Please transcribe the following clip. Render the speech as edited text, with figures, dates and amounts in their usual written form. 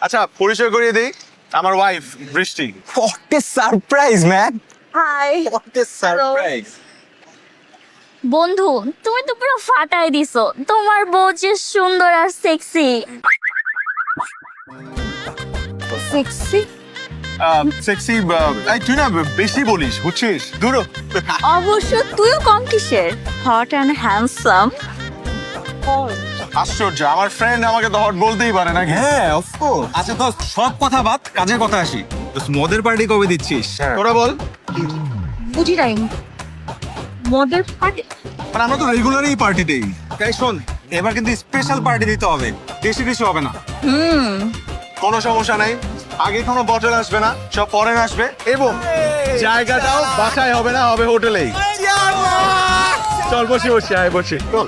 আচ্ছা পরিচয় করিয়ে দেই, আমার ওয়াইফ বৃষ্টি। What a surprise, man! Hi What a surprise! বন্ধু, তুমি তো পুরো ফাটাই দিছো। তোমার বউ যে সুন্দর আর সেক্সি। সেক্সি? সেক্সি তুই না বেশি বলিস, বুঝছিস? দূর হ। অবশ্য তুইও কম কিসের, হট অ্যান্ড হ্যান্ডসাম। আশ্চর্য, আমার ফ্রেন্ড আমাকে তো হট বলতেই পারে না। হ্যাঁ, of course. আচ্ছা তো সব কথা বাদ, কাজের কথা আসি। তো মদের পার্টি কবে দিচ্ছিস? তোরা বল। বুঝি নাই মদের পার্টি। মানে আমরা তো রেগুলারই পার্টি দেই। তাই শোন, এবার কিন্তু স্পেশাল পার্টি দিতে হবে, বেশি বেশি হবে না। কোনো সমস্যা নাই, আগে কোনো বটল আসবে না, সব পরে আসবে, এবং জায়গাটাও বাসায় হবে না, হবে হোটেলেই। চল বসে বসে, আয় বসে। চল।